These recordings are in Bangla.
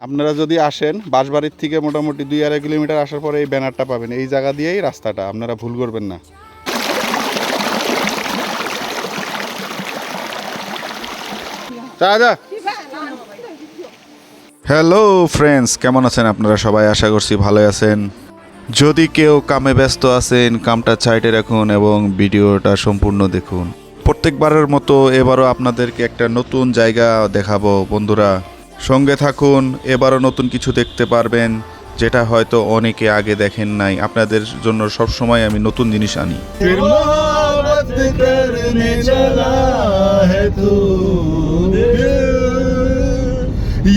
আপনারা যদি আসেন বাঁশবাড়ির থেকে মোটামুটি 2-2.5 কিলোমিটার আসার পরে এই ব্যানারটা পাবেন, এই জায়গা দিয়েই রাস্তাটা, আপনারা ভুল করবেন না। হ্যালো ফ্রেন্ডস, কেমন আছেন আপনারা সবাই? আশা করছি ভালো আছেন। যদি কেউ কামে ব্যস্ত আছেন, কামটা সাইডে রাখুন এবং ভিডিওটা সম্পূর্ণ দেখুন। প্রত্যেকবারের মতো এবারও আপনাদেরকে একটা নতুন জায়গা দেখাবো বন্ধুরা, সঙ্গে থাকুন। এবারও নতুন কিছু দেখতে পারবেন যেটা হয়তো অনেকে আগে দেখেন নাই। আপনাদের জন্য সব সময় আমি নতুন জিনিস আনি।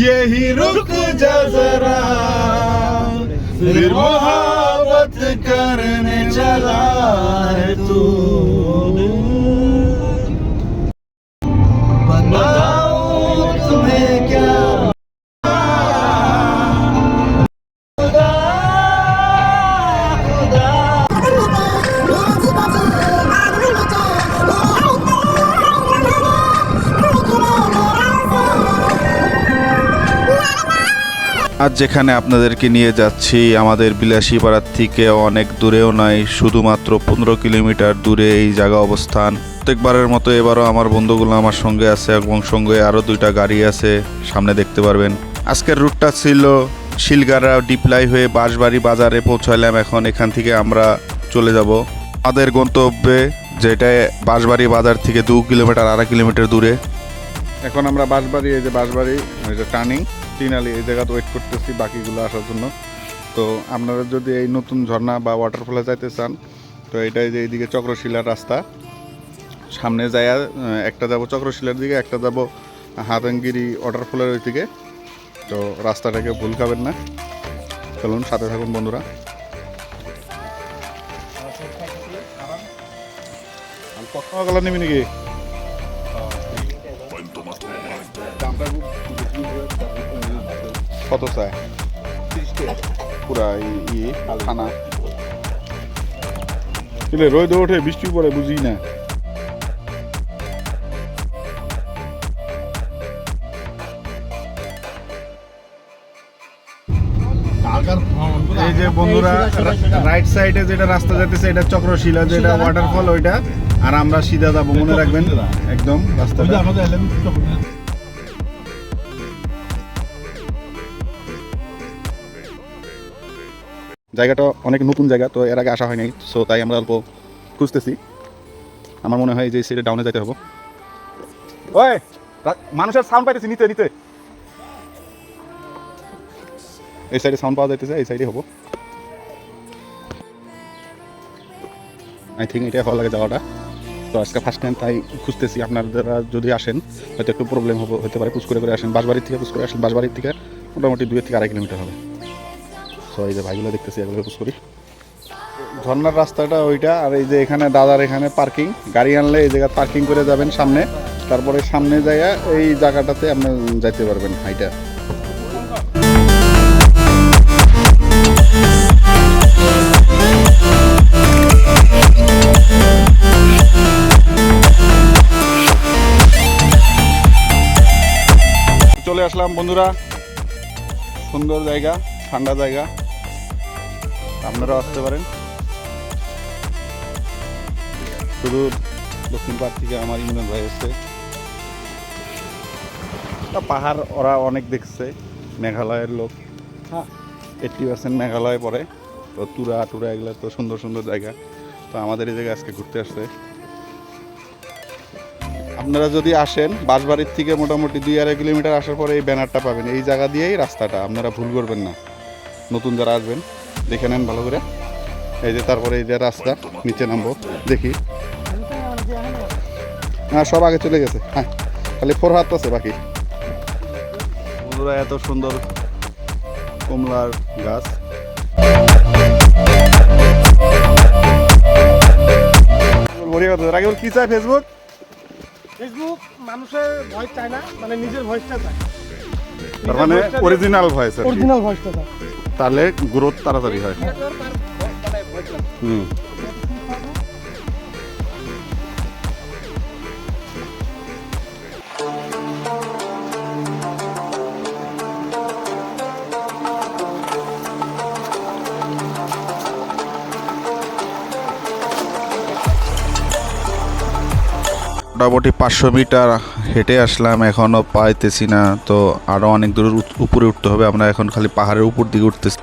यही रुक जा जरा फिर मोहब्बत करने चला है तू बताऊं तुम्हें क्या खुदा खुदा। আজ যেখানে আপনাদেরকে নিয়ে যাচ্ছি আমাদের বিলাসীপাড়ার থেকে অনেক দূরেও নয়, শুধুমাত্র 15 কিলোমিটার দূরে এই জায়গা অবস্থান। প্রত্যেকবারের মতো এবারও আমার বন্ধুগুলো আমার সঙ্গে আছে এবং সঙ্গে আরও 2টা গাড়ি আছে, সামনে দেখতে পারবেন। আজকের রুটটা ছিল শিলগাড়া ডিপলাই হয়ে বাঁশবাড়ি বাজারে পৌঁছালাম। এখন এখান থেকে আমরা চলে যাব আমাদের গন্তব্যে, যেটা বাঁশবাড়ি বাজার থেকে 2 কিলোমিটার 2.5 কিলোমিটার দূরে। এখন আমরা বাঁশবাড়ি, এই যে বাঁশবাড়ি, এই যে টার্নিং তিনালি, এই জায়গাতে ওয়েট করতেছি বাকিগুলো আসার জন্য। তো আপনারা যদি এই নতুন ঝর্ণা বা ওয়াটারফলে যাইতে চান, তো এটাই যে এইদিকে চক্রশিলার রাস্তা, সামনে যায় একটা যাব চক্রশিলার দিকে, একটা যাব হাতঙ্গিরি ওয়াটারফলের ওই দিকে। তো রাস্তাটাকে ভুল খাবেন না, চলুন সাথে থাকুন বন্ধুরা। কলা নিবি নাকি? কত চায়? পুরা খানা রোদ ওঠে, বৃষ্টি পড়ে, বুঝি না। এই যে বন্ধুরা রাইট সাইডে যেটা রাস্তা যাইতেছে এটা চক্রশিলা, যেটা ওয়াটারফল ওইটা, আর আমরা সিধা যাবো, মনে রাখবেন একদম রাস্তাটা। জায়গাটা অনেক নতুন জায়গা, তো এর আগে আসা হয় নাই, সো তাই আমরা অল্প খুঁজতেছি। আমার মনে হয় যে সাইডে ডাউনে যাইতে হবে। ওই মানুষের সাউন্ড পাইতেছি নিতে নিতে, এই সাইডে সাউন্ড পাওয়া যাইতেছে, এই সাইডে হবো। আই থিঙ্ক এটাই ভালো লাগে যাওয়াটা। তো আজকে ফার্স্ট টাইম তাই খুঁজতেছি। আপনারা যদি আসেন হয়তো একটু প্রবলেম হতে পারে, পুশ করে আসেন। বাঁশবাড়ির থেকে পুশ করে আসেন, বাঁশবাড়ির থেকে মোটামুটি 2 থেকে 2.5 কিলোমিটার হবে। তো এই যে ভাইগুলো দেখতেছি, এগুলো পুশ করি। ঝর্নার রাস্তাটা ওইটা, আর এই যে এখানে দাদার এখানে পার্কিং, গাড়ি আনলে এই জায়গা পার্কিং করে যাবেন সামনে, তারপরে সামনে যাইয়া এই জায়গাটাতে আপনি যাইতে পারবেন হাইটা। চলে আসলাম বন্ধুরা, সুন্দর জায়গা, ঠান্ডা জায়গা, আপনারাও আসতে পারেন। শুধু দক্ষিণ পাড় থেকে আমার ইমরান ভাই এসছে। পাহাড় ওরা অনেক দেখছে, মেঘালয়ের লোক, 80% মেঘালয়ে পড়ে। তো তুরা টুরা এগুলো তো সুন্দর সুন্দর জায়গা, তো আমাদের এই জায়গায় আজকে ঘুরতে আসছে। আপনারা যদি আসেন বাঁশবাড়ির থেকে মোটামুটি 2-2.5 কিলোমিটার আসার পরে এই ব্যানারটা পাবেন, এই জায়গা দিয়েই রাস্তাটা, আপনারা ভুল করবেন না। নতুন যারা আসবেন দেখে নেন ভালো করে। এই যে তারপরে এই যে রাস্তা, নিচে নামবো, দেখি। হ্যাঁ সব আগে চলে গেছে, হ্যাঁ খালি 4 হাত আছে বাকি। বন্ধুরা এত সুন্দর কমলার গাছ। কি চায় ফেসবুক? ফেসবুক মানুষের ভয়েস চায় না, মানে নিজের ভয়েসটা চায়, তার মানে অরিজিনাল ভয়েস, অরিজিনাল ভয়েসটা চায়, তাহলে গ্রোথ তাড়াতাড়ি হয়। মোটামুটি 500 মিটার হেঁটে আসলাম, এখনও পাইতেছি না, তো আরও অনেক দূর উপরে উঠতে হবে। আমরা এখন খালি পাহাড়ের উপর দিকে উঠতেছি।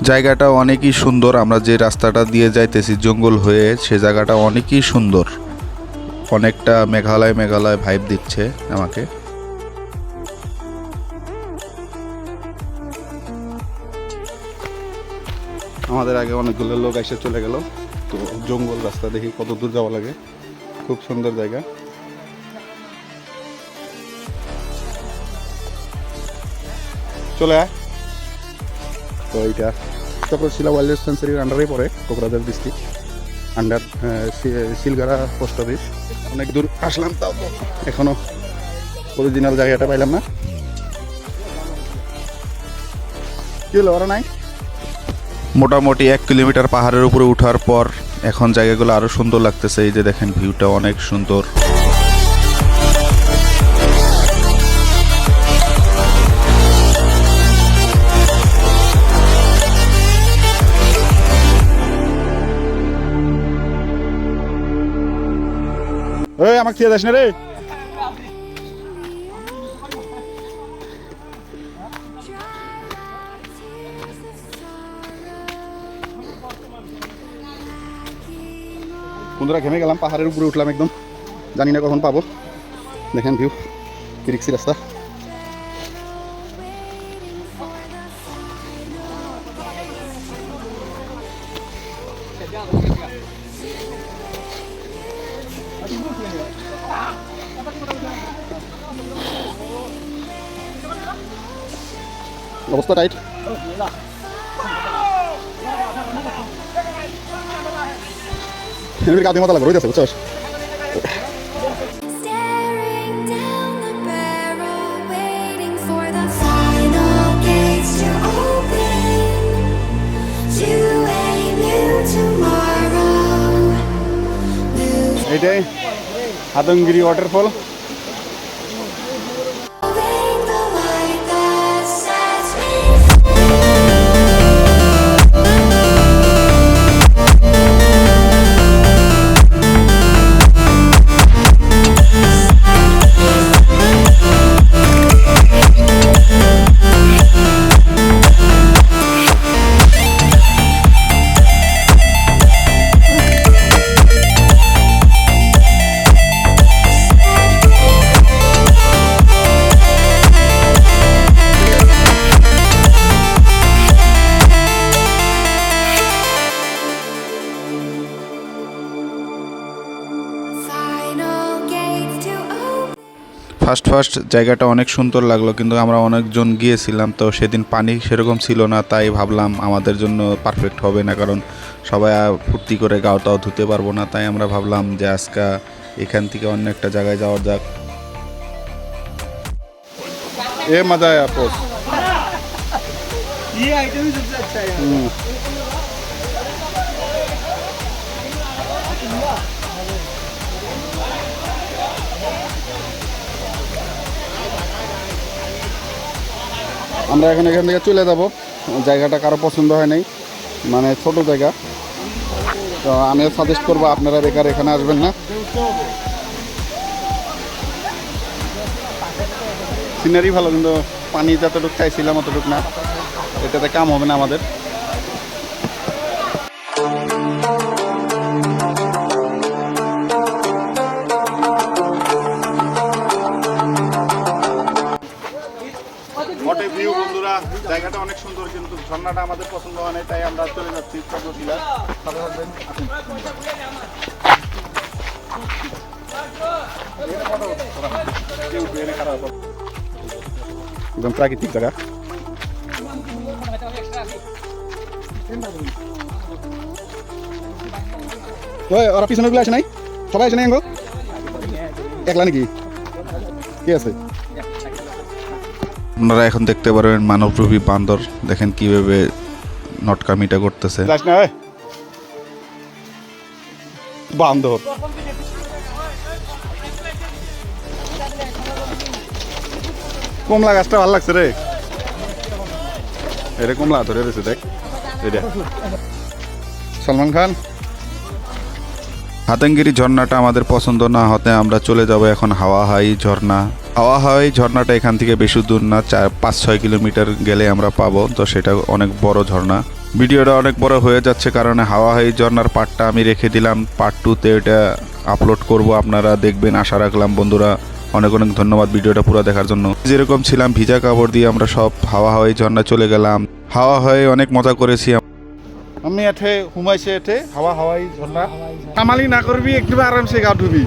জায়গাটা অনেকই সুন্দর। আমরা যে রাস্তাটা দিয়ে যাইতেছি জঙ্গল হয়ে, সে জায়গাটা অনেকই সুন্দর, অনেকটা মেঘালয় মেঘালয় ভাইব দিচ্ছে আমাকে। আমাদের আগে অনেকগুলো লোক এসে চলে গেল। তো জঙ্গল রাস্তা দেখি কত দূর যাওয়া লাগে। খুব সুন্দর জায়গা। চলে আয়। তো এইটা চক্রশিলা ওয়াইল্ড লাইফ স্যাঞ্চুরির আন্ডারেই পড়ে, Kokrajhar district under Shilgara post office. অনেক দূর আসলাম, তাও তো এখনো অরিজিনাল জায়গাটা পাইলাম না। কি হলো, ওরা নাই? মোটামুটি 1 কিলোমিটার পাহাড়ের উপরে ওঠার পর এখন জায়গাগুলো আরো সুন্দর লাগতেছে। এই যে দেখেন, ভিউটা অনেক সুন্দর। ওই আমাকে খেয়ে যাস না রে। বন্ধুরা ঘেমে গেলাম, পাহাড়ের উপরে উঠলাম একদম, জানি না কখন পাবো। দেখেন ভিউ, কি রিক্সি রাস্তা। অবস্থা টাইট। গাদি মাথা লাগবে, রয়েছে বুঝছস। Staring down the barrel, waiting for the final gates to open to a new tomorrow. এইটাই হাতঙ্গিরি waterfall. Moving the light that sets me final gates to open. First জায়গাটা অনেক সুন্দর লাগলো, কিন্তু আমরা অনেকজন গিয়েছিলাম, তো সেদিন পানি সেরকম ছিল না, তাই ভাবলাম আমাদের জন্য পারফেক্ট হবে না, কারণ সবাই ফুর্তি করে গাও তাও ধুতে পারবো না। তাই আমরা ভাবলাম যে আজকে এখান থেকে অন্য একটা জায়গায় যাওয়া যাক। এ মজা আয়া পোস। ये आइटम ही सबसे अच्छा है यार। আমরা এখন এখান থেকে চলে যাব। জায়গাটা কারো পছন্দ হয় নাই, মানে ছোট জায়গা, তো আমিও সাজেস্ট করবো আপনারা বেকার এখানে আসবেন না। সিনারি ভালো, কিন্তু পানি যতটুকু চাইছিলাম অতটুকু না, এটাতে কাম হবে না আমাদের। হটে ভিউ বন্ধুরা, জায়গাটা অনেক সুন্দর, কিন্তু ঝর্ণাটা আমাদের পছন্দ হয় নাই, তাই আমরা চলে যাচ্ছি চক্রশিলা। সাথে থাকবেন, আসুন। একদম প্রাকৃতিক জায়গা। ওই ওরা পিছনে গুলো আসে নাই, সবাই আসে নাই আঙ্গ একলা নাকি? কি আছে? আপনারা এখন দেখতে পারবেন মানবরূপী বান্দর, দেখেন কিভাবে নটকামিটা করতেছে। বান্দর কমলা গাছটা ভালো লাগছে রে, এটা কমলা ধরে রয়েছে, দেখ এটা। সলমান খান হাতেঙ্গিরি ঝর্ণাটা আমাদের পছন্দ না হতে আমরা চলে যাব এখন হাওয়াহাই ঝর্ণা। হাওয়াহাই ঝর্ণাটা এখান থেকে বেশি দূর না, 5-6 কিলোমিটার গেলে আমরা পাবো। তো সেটা অনেক বড় ঝর্ণা। ভিডিওটা অনেক বড় হয়ে যাচ্ছে কারণে হাওয়াহাই ঝর্ণার পার্টটা আমি রেখে দিলাম, পার্ট 2তে এটা আপলোড করব, আপনারা দেখবেন আশা রাখলাম। বন্ধুরা অনেক অনেক ধন্যবাদ ভিডিওটা পুরো দেখার জন্য। যেরকম ছিলাম ভিজা কাপড় দিয়ে আমরা সব হাওয়াহাই ঝর্ণা চলে গেলাম। হাওয়াহাই অনেক মজা করেছি আমি। এঠে হুমাইছে এঠে হাওয়াহাই ঝর্ণা কামালি না করবি একটু আরামসে গা ধুবি।